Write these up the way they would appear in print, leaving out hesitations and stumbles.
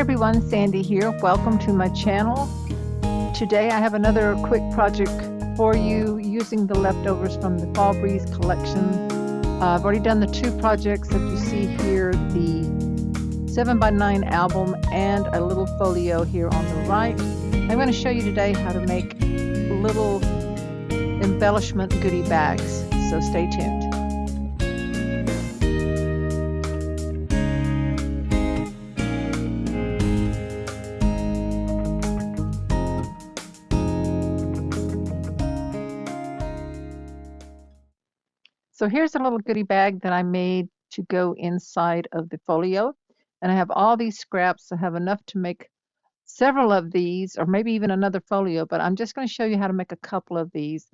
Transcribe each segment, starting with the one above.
everyone, Sandy here. Welcome to my channel. Today I have another quick project for you using the leftovers from the Fall Breeze collection. I've already done the two projects that you see here, the 7x9 album and a little folio here on the right. I'm going to show you today how to make little embellishment goodie bags, so stay tuned. So here's a little goodie bag that I made to go inside of the folio. And I have all these scraps. I have enough to make several of these, or maybe even another folio, but I'm just going to show you how to make a couple of these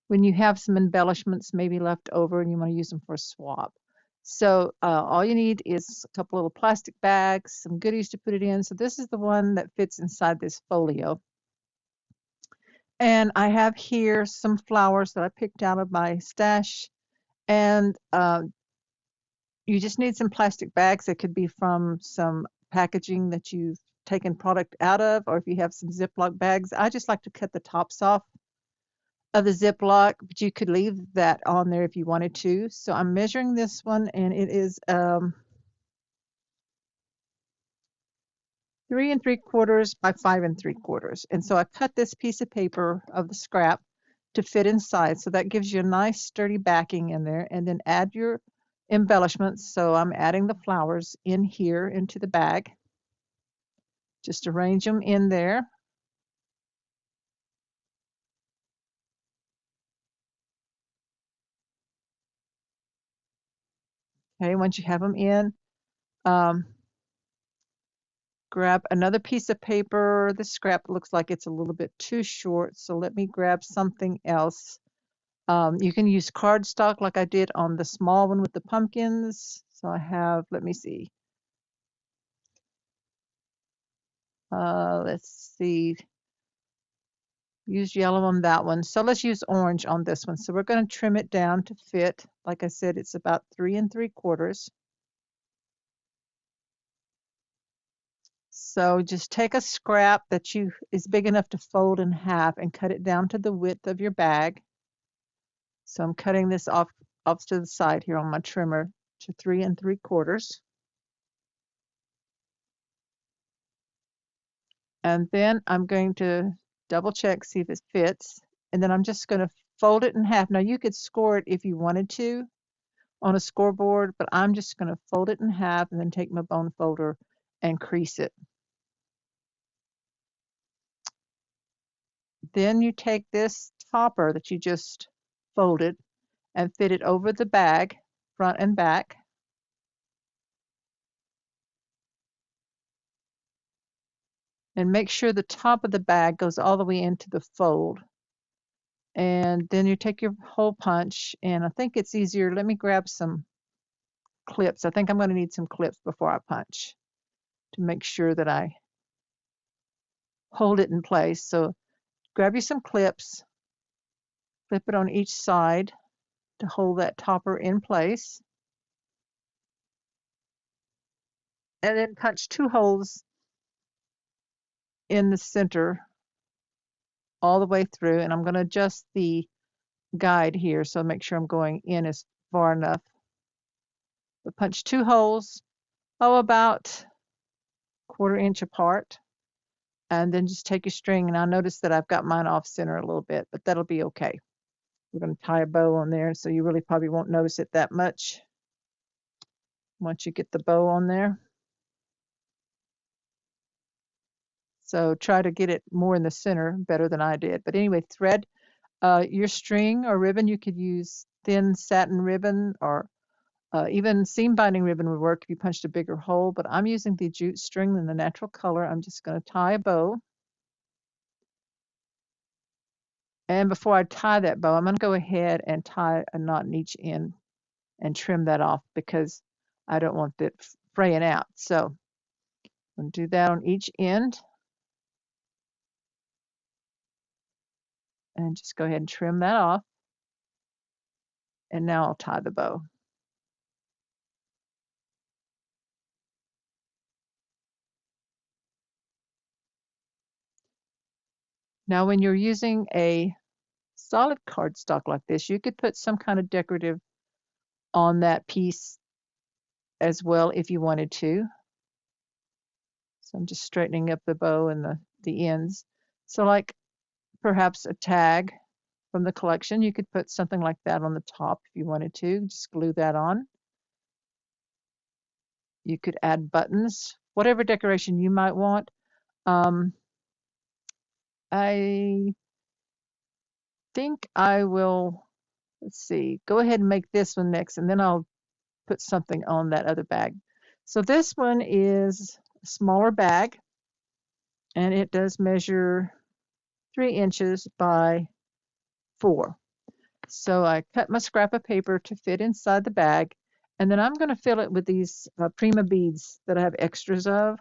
when you have some embellishments maybe left over and you want to use them for a swap. So all you need is a couple little plastic bags, some goodies to put it in. So this is the one that fits inside this folio. And I have here some flowers that I picked out of my stash. And you just need some plastic bags that could be from some packaging that you've taken product out of, or if you have some Ziploc bags. I just like to cut the tops off of the Ziploc, but you could leave that on there if you wanted to. So I'm measuring this one, and it is 3 3/4 by 5 3/4. And so I cut this piece of paper of the scrap to fit inside. So that gives you a nice sturdy backing in there, and then add your embellishments. So I'm adding the flowers in here into the bag. Just arrange them in there. Okay, once you have them in, grab another piece of paper. The scrap looks like it's a little bit too short, so let me grab something else. You can use cardstock like I did on the small one with the pumpkins. So I have, let me see. Let's see. Use yellow on that one. So let's use orange on this one. So we're going to trim it down to fit. Like I said, it's about 3 3/4. So just take a scrap that is big enough to fold in half and cut it down to the width of your bag. So I'm cutting this off to the side here on my trimmer to 3 3/4. And then I'm going to double check, see if it fits. And then I'm just going to fold it in half. Now you could score it if you wanted to on a scoreboard, but I'm just going to fold it in half and then take my bone folder and crease it. Then you take this topper that you just folded and fit it over the bag, front and back. And make sure the top of the bag goes all the way into the fold. And then you take your hole punch, and I think it's easier. Let me grab some clips. I think I'm going to need some clips before I punch to make sure that I hold it in place. So grab you some clips, flip it on each side to hold that topper in place. And then punch 2 holes in the center all the way through. And I'm going to adjust the guide here, so make sure I'm going in as far enough. But punch 2 holes, about 1/4 inch apart. And then just take your string, and I notice that I've got mine off center a little bit, but that'll be okay. We're going to tie a bow on there, so you really probably won't notice it that much once you get the bow on there. So try to get it more in the center, better than I did. But anyway, thread your string or ribbon. You could use thin satin ribbon, or even seam binding ribbon would work if you punched a bigger hole. But I'm using the jute string in the natural color. I'm just going to tie a bow. And before I tie that bow, I'm going to go ahead and tie a knot in each end and trim that off because I don't want it fraying out. So I'm going to do that on each end. And just go ahead and trim that off. And now I'll tie the bow. Now, when you're using a solid cardstock like this, you could put some kind of decorative on that piece as well if you wanted to. So I'm just straightening up the bow and the ends. So like perhaps a tag from the collection, you could put something like that on the top if you wanted to. Just glue that on. You could add buttons, whatever decoration you might want. I think I will, let's see, go ahead and make this one next, and then I'll put something on that other bag. So this one is a smaller bag, and it does measure 3 inches by 4. So I cut my scrap of paper to fit inside the bag, and then I'm going to fill it with these Prima beads that I have extras of.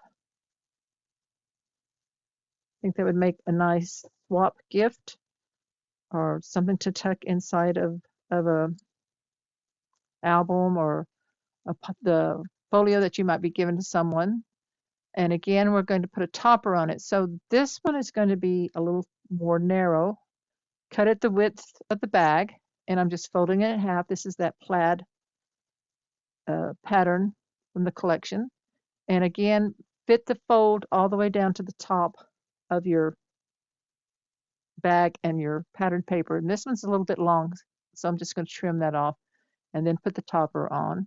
I think that would make a nice swap gift or something to tuck inside of a album or the folio that you might be giving to someone. And again, we're going to put a topper on it. So this one is going to be a little more narrow, cut at the width of the bag, and I'm just folding it in half. This is that plaid pattern from the collection. And again, fit the fold all the way down to the top of your bag and your patterned paper. And this one's a little bit long, so I'm just going to trim that off and then put the topper on.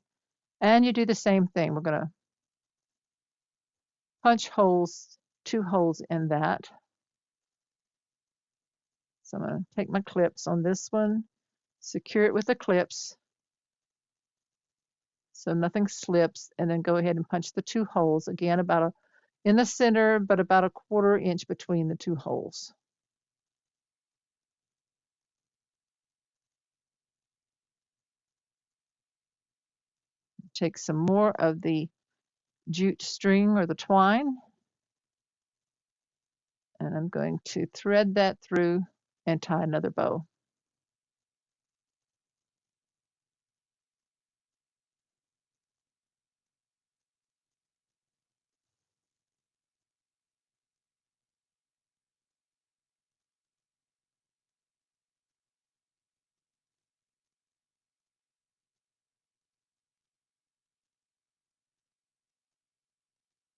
And you do the same thing. We're going to punch holes, 2 holes in that. So I'm going to take my clips on this one, secure it with the clips so nothing slips, and then go ahead and punch the 2 holes again, about in the center, but about a 1/4 inch between the 2 holes. Take some more of the jute string or the twine, and I'm going to thread that through and tie another bow.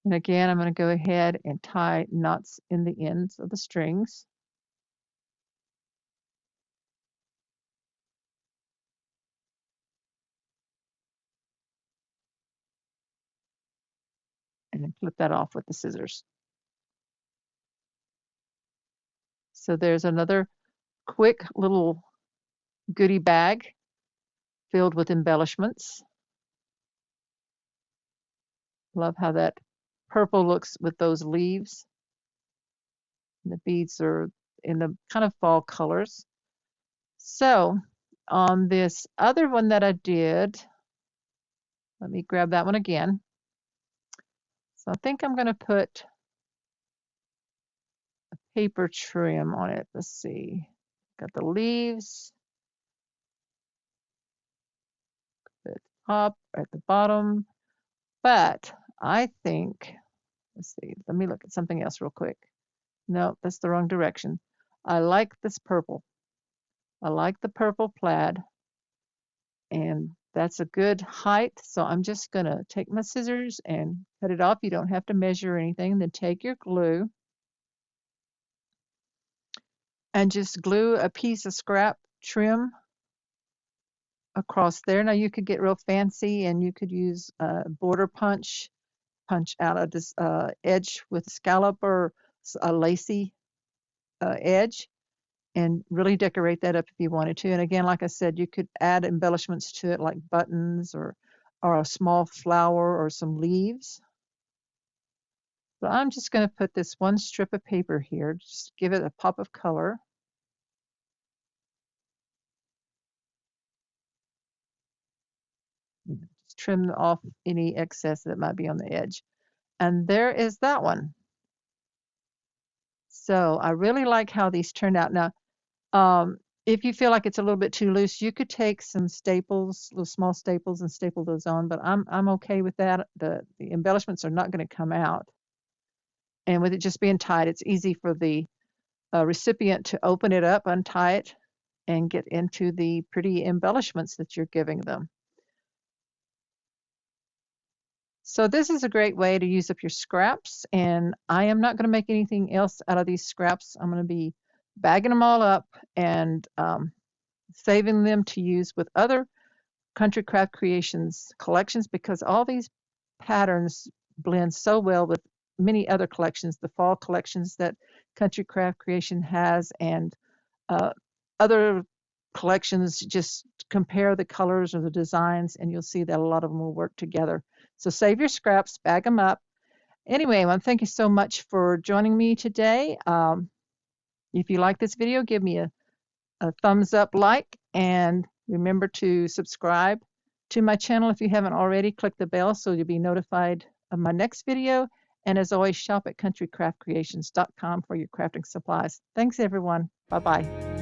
And again, I'm going to go ahead and tie knots in the ends of the strings. And then clip that off with the scissors. So there's another quick little goodie bag filled with embellishments. Love how that purple looks with those leaves. And the beads are in the kind of fall colors. So on this other one that I did, let me grab that one again. So I think I'm going to put a paper trim on it. Let's see. Got the leaves at the top, at the bottom. But I think, let's see, let me look at something else real quick. No, that's the wrong direction. I like this purple. I like the purple plaid, and that's a good height. So I'm just going to take my scissors and cut it off. You don't have to measure anything. Then take your glue and just glue a piece of scrap trim across there. Now you could get real fancy and you could use border punch out of this edge with a scallop or a lacy edge, and really decorate that up if you wanted to. And again, like I said, you could add embellishments to it like buttons or a small flower or some leaves. So I'm just going to put this one strip of paper here, just give it a pop of color. Just trim off any excess that might be on the edge. And there is that one. So I really like how these turned out. Now, if you feel like it's a little bit too loose, you could take some staples, little small staples, and staple those on. But I'm okay with that. The embellishments are not going to come out, and with it just being tied, it's easy for the recipient to open it up, untie it, and get into the pretty embellishments that you're giving them. So this is a great way to use up your scraps, and I am not going to make anything else out of these scraps. I'm going to be bagging them all up and saving them to use with other Country Craft Creations collections, because all these patterns blend so well with many other collections, the fall collections that Country Craft Creation has, and other collections. Just compare the colors or the designs and you'll see that a lot of them will work together. So save your scraps, bag them up. Anyway, I want to thank you so much for joining me today. If you like this video, give me a thumbs up, like, and remember to subscribe to my channel if you haven't already. Click the bell so you'll be notified of my next video. And as always, shop at countrycraftcreations.com for your crafting supplies. Thanks, everyone. Bye-bye.